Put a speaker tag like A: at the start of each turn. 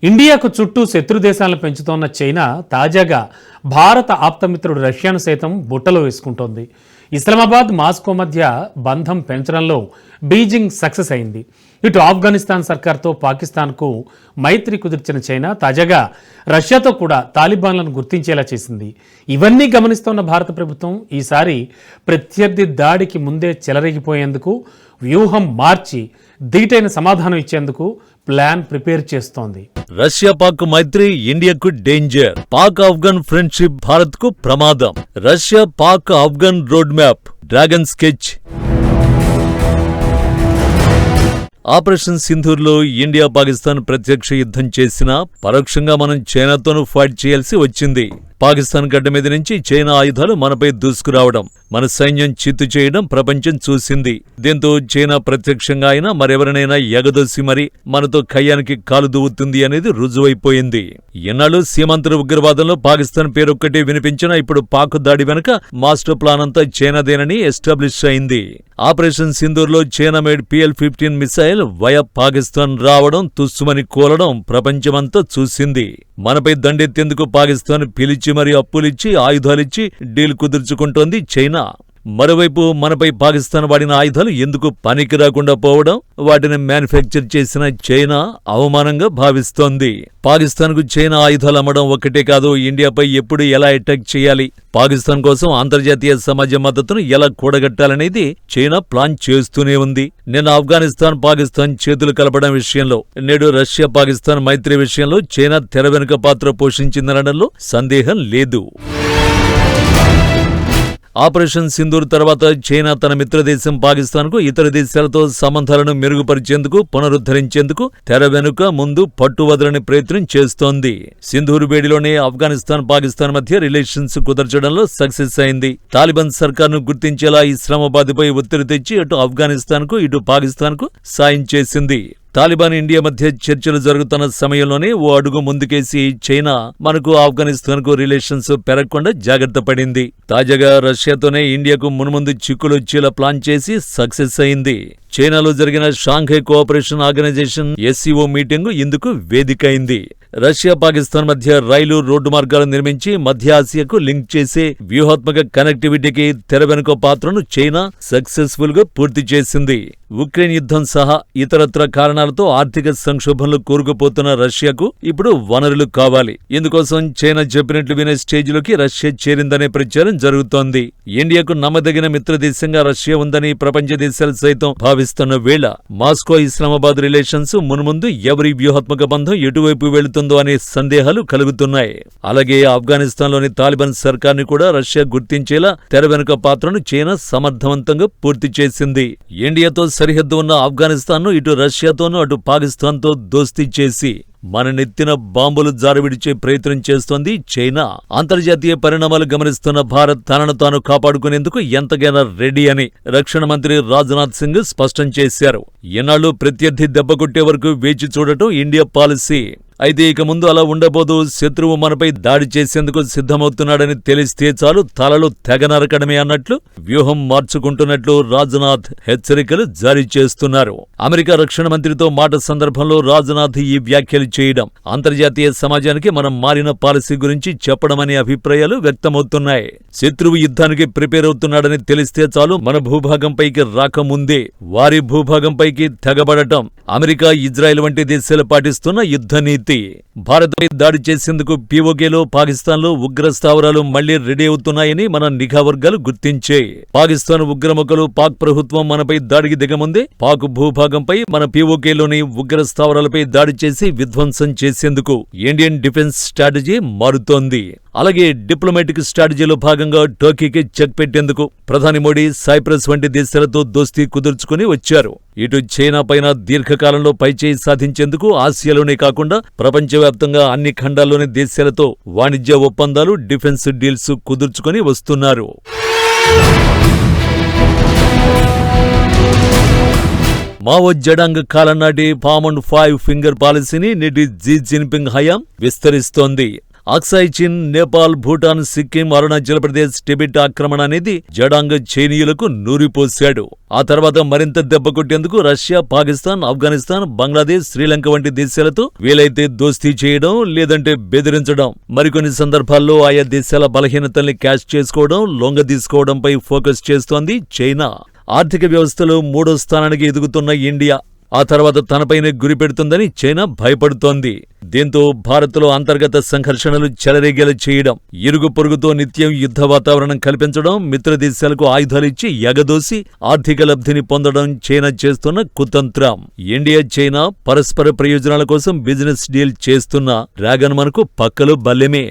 A: ఇండియాకు చుట్టూ శత్రు దేశాలను పెంచుతోన్న చైనా తాజాగా భారత ఆప్తమిత్రుడు రష్యాను సైతం బుట్టలో వేసుకుంటోంది. ఇస్లామాబాద్, మాస్కో మధ్య బంధం పెంచడంలో బీజింగ్ సక్సెస్ అయింది. ఇటు ఆఫ్ఘనిస్తాన్ సర్కార్తో పాకిస్తాన్కు మైత్రి కుదిర్చిన చైనా తాజాగా రష్యాతో కూడా తాలిబాన్లను గుర్తించేలా చేసింది. ఇవన్నీ గమనిస్తోన్న భారత ప్రభుత్వం ఈసారి ప్రత్యర్థి దాడికి ముందే చెలరేగిపోయేందుకు వ్యూహం మార్చి ధీటైన సమాధానం ఇచ్చేందుకు ప్లాన్ ప్రిపేర్ చేస్తోంది.
B: రష్యా పాక్ మైత్రి ఇండియాకు డేంజర్. పాక్ ఆఫ్ఘన్ ఫ్రెండ్షిప్ భారత్ కు ప్రమాదం. Russia Pak Afghan road map, dragon sketch. Operation సింధూర్లో ఇండియా పాకిస్తాన్ ప్రత్యక్ష యుద్ధం చేసినా పరోక్షంగా మనం చైనాతోనూ ఫైట్ చేయాల్సి వచ్చింది. పాకిస్తాన్ గడ్డ మీద నుంచి చైనా ఆయుధాలు మనపై దూసుకురావడం, మన సైన్యం చిత్తు చేయడం ప్రపంచం చూసింది. దీంతో చైనా ప్రత్యక్షంగా అయినా మరెవరినైనా ఎగదోసి మరి మనతో కయ్యానికి కాలు దువ్వుతుంది అనేది రుజువైపోయింది. ఎన్నాళ్ళు సీమాంతర ఉగ్రవాదంలో పాకిస్తాన్ పేరొక్కటే వినిపించినా ఇప్పుడు పాక్ దాడి వెనుక మాస్టర్ ప్లాన్ అంతా చైనాదేనని ఎస్టాబ్లిష్ అయింది. ఆపరేషన్ సింధూర్లో China made PL-15 missile via Pakistan రావడం, తుస్సుమని కూలడం ప్రపంచమంతా చూసింది. మనపై దండెత్తేందుకు పాకిస్తాన్ పిలిచి మరి అప్పులిచ్చి ఆయుధాలిచ్చి డీల్ కుదుర్చుకుంటోంది చైనా. మరోవైపు మనపై పాకిస్తాన్ వాడిన ఆయుధాలు ఎందుకు పనికి రాకుండా పోవడం, వాటిని మ్యానుఫ్యాక్చర్ చేసిన చైనా అవమానంగా భావిస్తోంది. పాకిస్తాన్కు చైనా ఆయుధాలు అమ్మడం ఒక్కటే కాదు, ఇండియాపై ఎప్పుడు ఎలా అటాక్ చేయాలి, పాకిస్తాన్ కోసం అంతర్జాతీయ సమాజ మద్దతును ఎలా కూడగట్టాలనేది చైనా ప్లాన్ చేస్తూనే ఉంది. నిన్న ఆఫ్ఘనిస్తాన్ పాకిస్తాన్ చేతులు కలపడం విషయంలో, నేడు రష్యా పాకిస్తాన్ మైత్రి విషయంలో చైనా తెర వెనుక పాత్ర పోషించిందనడంలో సందేహం లేదు. ఆపరేషన్ సింధూర్ తర్వాత చైనా తన మిత్రదేశం పాకిస్తాన్కు ఇతర దేశాలతో సంబంధాలను మెరుగుపరిచేందుకు, పునరుద్ధరించేందుకు తెర వెనుక ముందు పట్టువదలని ప్రయత్నం చేస్తోంది. సింధూర్ వేడిలోనే ఆఫ్ఘనిస్తాన్ పాకిస్తాన్ మధ్య రిలేషన్స్ కుదర్చడంలో సక్సెస్ అయింది. తాలిబాన్ సర్కార్ను గుర్తించేలా ఇస్లామాబాద్పై ఒత్తిడి తెచ్చి అటు ఆఫ్ఘనిస్తాన్కు ఇటు పాకిస్తాన్కు సాయం చేసింది. తాలిబాన్ ఇండియా మధ్య చర్చలు జరుగుతున్న సమయంలోనే ఓ అడుగు ముందుకేసి చైనా మనకు ఆఫ్ఘనిస్తాన్కు రిలేషన్స్ పెరగకుండా జాగ్రత్త పడింది. తాజాగా రష్యాతోనే ఇండియాకు మున్ముందు చిక్కులొచ్చేలా ప్లాన్ చేసి సక్సెస్ అయింది. చైనాలో జరిగిన Shanghai Cooperation Organisation SCO meeting ఇందుకు వేదికైంది. రష్యా పాకిస్తాన్ మధ్య రైలు, రోడ్డు మార్గాలు నిర్మించి మధ్య ఆసియాకు లింక్ చేసే వ్యూహాత్మక కనెక్టివిటీకి తెర వెనుక పాత్రను చైనా సక్సెస్ఫుల్ గా పూర్తి చేసింది. ఉక్రెయిన్ యుద్ధం సహా ఇతరత్ర కారణాలతో ఆర్థిక సంక్షోభంలో కూరుకుపోతున్న రష్యాకు ఇప్పుడు వనరులు కావాలి. ఇందుకోసం చైనా చెప్పినట్లు వినే స్టేజ్లోకి రష్యా చేరిందనే ప్రచారం జరుగుతోంది. ఇండియాకు నమ్మదగిన మిత్రదేశంగా రష్యా ఉందని ప్రపంచ దేశాలు సైతం భావిస్తున్న వేళ మాస్కో ఇస్లామాబాద్ రిలేషన్స్ మున్ముందు ఎవరి వ్యూహాత్మక బంధం ఎటువైపు వెళుతుందో అనే సందేహాలు కలుగుతున్నాయి. అలాగే ఆఫ్ఘనిస్తాన్లోని తాలిబాన్ సర్కార్ని కూడా రష్యా గుర్తించేలా తెర వెనుక పాత్రను చైనా సమర్థవంతంగా పూర్తి చేసింది. ఇండియాతో సరిహద్దు ఉన్న ఆఫ్ఘనిస్తాన్ను ఇటు రష్యాతోనూ అటు పాకిస్తాన్తో దోస్తీ చేసి మన నెత్తిన బాంబులు జారవిడిచే ప్రయత్నం చేస్తోంది చైనా. అంతర్జాతీయ పరిణామాలు గమనిస్తున్న భారత్ తనను తాను కాపాడుకునేందుకు ఎంతకైనా రెడీ అని రక్షణ మంత్రి రాజ్నాథ్ సింగ్ స్పష్టం చేశారు. ఎన్నాళ్ళు ప్రత్యర్థి దెబ్బకొట్టే వరకు వేచి చూడటం ఇండియా పాలసీ. అయితే ఇక ముందు అలా ఉండబోదు. శత్రువు మనపై దాడి చేసేందుకు సిద్ధమవుతున్నాడని తెలిస్తే చాలు తలలు తెగ నరకడమే అన్నట్లు వ్యూహం మార్చుకుంటున్నట్లు రాజ్నాథ్ హెచ్చరికలు జారీ చేస్తున్నారు. అమెరికా రక్షణ మంత్రితో మాట సందర్భంలో రాజ్నాథ్ ఈ వ్యాఖ్యలు చేయడం అంతర్జాతీయ సమాజానికి మనం మారిన పాలసీ గురించి చెప్పడం అనే అభిప్రాయాలు వ్యక్తమవుతున్నాయి. శత్రువు యుద్ధానికి ప్రిపేర్ అవుతున్నాడని తెలిస్తే చాలు మన భూభాగంపైకి రాకముందే వారి భూభాగంపైకి తెగబడటం అమెరికా, ఇజ్రాయెల్ వంటి దేశాలు పాటిస్తున్న యుద్ధ నీతి. భారత్పై దాడి చేసేందుకు POKలో, పాకిస్తాన్లో ఉగ్ర స్థావరాలు మళ్లీ రెడీ అవుతున్నాయని మన నిఘా వర్గాలు గుర్తించాయి. పాకిస్తాన్ ఉగ్రముఖలు పాక్ ప్రభుత్వం మనపై దాడికి దిగముందే పాక్ భూభాగంపై మన POKలోని ఉగ్ర స్థావరాలపై దాడి చేసి విధ్వంసం చేసేందుకు ఇండియన్ డిఫెన్స్ స్ట్రాటజీ మారుతోంది. అలాగే డిప్లొమాటిక్ స్ట్రాటజీలో భాగంగా టర్కీకి చెక్ పెట్టేందుకు ప్రధాని మోడీ సైప్రస్ వంటి దేశాలతో దోస్తీ కుదుర్చుకుని వచ్చారు. ఇటు చైనా పైన దీర్ఘకాలంలో పైచేయి సాధించేందుకు ఆసియాలోనే కాకుండా ప్రపంచవ్యాప్తంగా అన్ని ఖండాల్లోని దేశాలతో వాణిజ్య ఒప్పందాలు, డిఫెన్స్ డీల్స్ కుదుర్చుకుని వస్తున్నారు. మావో జెడాంగ్ కాలం నాటి ఫామ్ అండ్ 5 ఫింగర్ పాలసీని నేటి జీ జిన్పింగ్ హయాం విస్తరిస్తోంది. అక్సాయ్ చిన్, నేపాల్, భూటాన్, సిక్కిం, అరుణాచల్ ప్రదేశ్, టిబెట్ ఆక్రమణ అనేది జడాంగ చైనీయులకు నూరిపోశాడు. ఆ తర్వాత మరింత దెబ్బ కొట్టేందుకు రష్యా, పాకిస్తాన్, ఆఫ్ఘనిస్తాన్, బంగ్లాదేశ్, శ్రీలంక వంటి దేశాలతో వీలైతే దోస్తీ చేయడం, లేదంటే బెదిరించడం, మరికొన్ని సందర్భాల్లో ఆయా దేశాల బలహీనతల్ని క్యాష్ చేసుకోవడం, లొంగదీసుకోవడంపై ఫోకస్ చేస్తోంది చైనా. ఆర్థిక వ్యవస్థలో 3వ స్థానానికి ఎదుగుతున్న ఇండియా ఆ తర్వాత తనపైనే గురిపెడుతుందని చైనా భయపడుతోంది. దీంతో భారత్లో అంతర్గత సంఘర్షణలు చెలరేగేలా చేయడం, ఇరుగు పొరుగుతో నిత్యం యుద్ధ వాతావరణం కల్పించడం, మిత్రదేశాలకు ఆయుధాలిచ్చి ఎగదోసి ఆర్థిక లబ్ధిని పొందడం చైనా చేస్తున్న కుతంత్రం. ఇండియా, చైనా పరస్పర ప్రయోజనాల కోసం బిజినెస్ డీల్ చేస్తున్న డ్రాగన్ మనకు పక్కలో బల్లెమే.